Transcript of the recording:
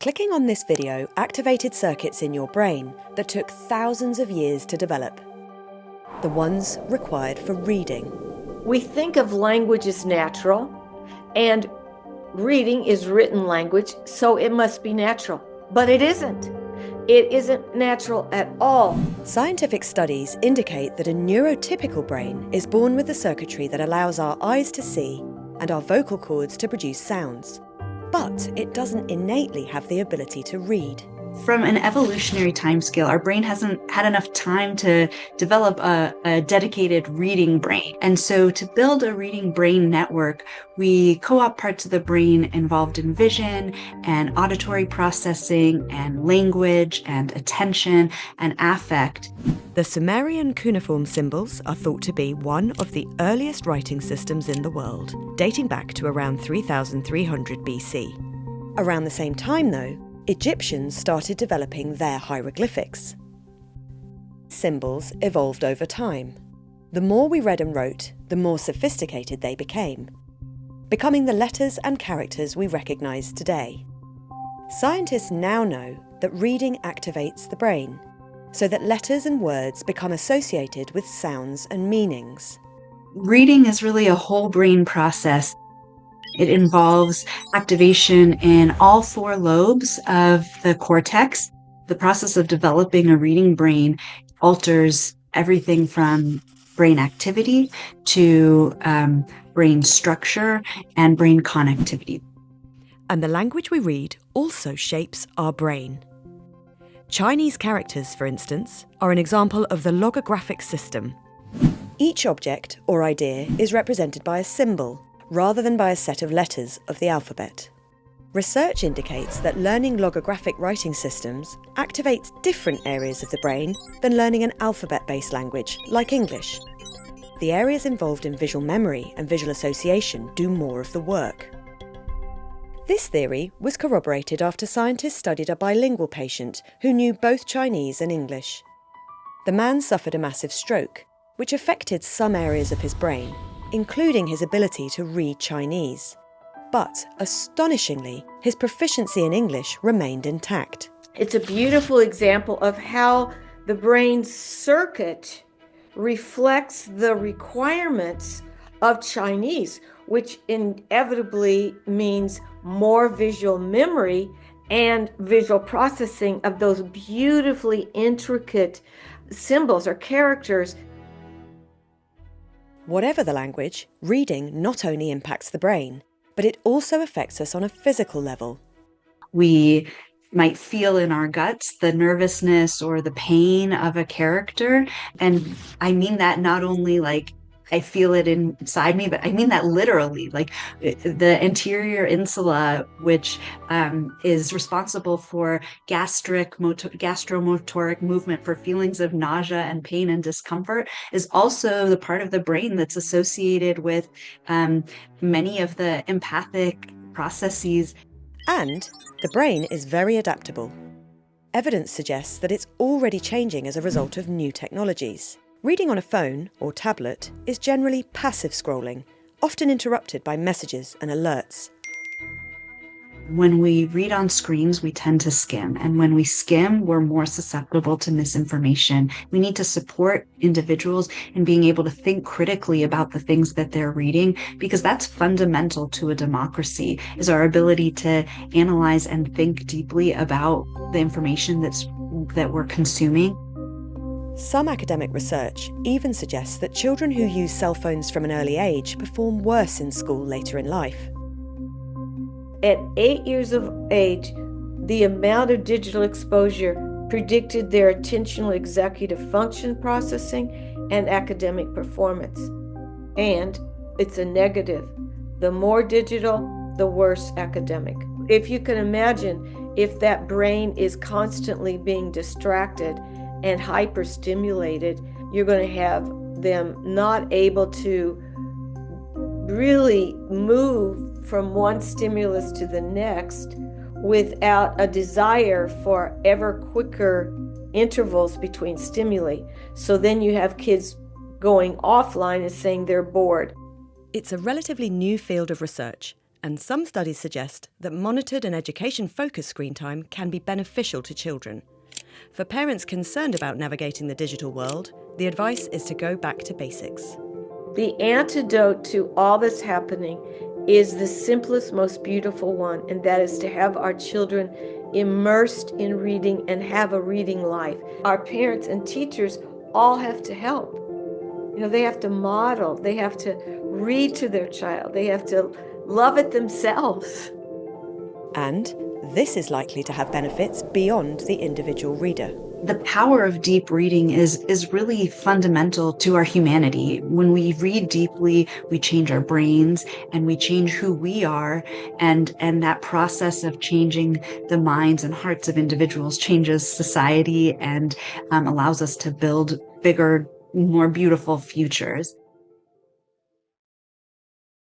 Clicking on this video activated circuits in your brain that took thousands of years to develop. The ones required for reading. We think of language as natural, and reading is written language, so it must be natural. But it isn't. It isn't natural at all. Scientific studies indicate that a neurotypical brain is born with the circuitry that allows our eyes to see and our vocal cords to produce sounds. But it doesn't innately have the ability to read. From an evolutionary timescale, our brain hasn't had enough time to develop a dedicated reading brain. And so to build a reading brain network, we co-opt parts of the brain involved in vision and auditory processing and language and attention and affect. The Sumerian cuneiform symbols are thought to be one of the earliest writing systems in the world, dating back to around 3300 BC. Around the same time, though, Egyptians started developing their hieroglyphics. Symbols evolved over time. The more we read and wrote, the more sophisticated they became, becoming the letters and characters we recognise today. Scientists now know that reading activates the brain, so that letters and words become associated with sounds and meanings. Reading is really a whole brain process. It involves activation in all four lobes of the cortex. The process of developing a reading brain alters everything from brain activity to brain structure and brain connectivity. And the language we read also shapes our brain. Chinese characters, for instance, are an example of the logographic system. Each object or idea is represented by a symbol, rather than by a set of letters of the alphabet. Research indicates that learning logographic writing systems activates different areas of the brain than learning an alphabet-based language like English. The areas involved in visual memory and visual association do more of the work. This theory was corroborated after scientists studied a bilingual patient who knew both Chinese and English. The man suffered a massive stroke, which affected some areas of his brain, including his ability to read Chinese. But, astonishingly, his proficiency in English remained intact. It's a beautiful example of how the brain circuit reflects the requirements of Chinese, which inevitably means more visual memory and visual processing of those beautifully intricate symbols or characters. Whatever the language, reading not only impacts the brain, but it also affects us on a physical level. We might feel in our guts the nervousness or the pain of a character. And I mean that not only like I feel it inside me, but I mean that literally, like the anterior insula, which is responsible for gastromotoric movement, for feelings of nausea and pain and discomfort, is also the part of the brain that's associated with many of the empathic processes. And the brain is very adaptable. Evidence suggests that it's already changing as a result of new technologies. Reading on a phone or tablet is generally passive scrolling, often interrupted by messages and alerts. When we read on screens, we tend to skim. And when we skim, we're more susceptible to misinformation. We need to support individuals in being able to think critically about the things that they're reading, because that's fundamental to a democracy, is our ability to analyze and think deeply about the information that we're consuming. Some academic research even suggests that children who use cell phones from an early age perform worse in school later in life. At 8 years of age, the amount of digital exposure predicted their attentional executive function processing and academic performance. And it's a negative. The more digital, the worse academic. If you can imagine, if that brain is constantly being distracted and hyperstimulated, you're going to have them not able to really move from one stimulus to the next without a desire for ever quicker intervals between stimuli. So then you have kids going offline and saying they're bored. It's a relatively new field of research, And some studies suggest that monitored and education-focused screen time can be beneficial to children. For parents concerned about navigating the digital world, the advice is to go back to basics. The antidote to all that's happening is the simplest, most beautiful one, and that is to have our children immersed in reading and have a reading life. Our parents and teachers all have to help. They have to model, they have to read to their child, they have to love it themselves. And this is likely to have benefits beyond the individual reader. The power of deep reading is really fundamental to our humanity. When we read deeply, we change our brains and we change who we are. And that process of changing the minds and hearts of individuals changes society and allows us to build bigger, more beautiful futures.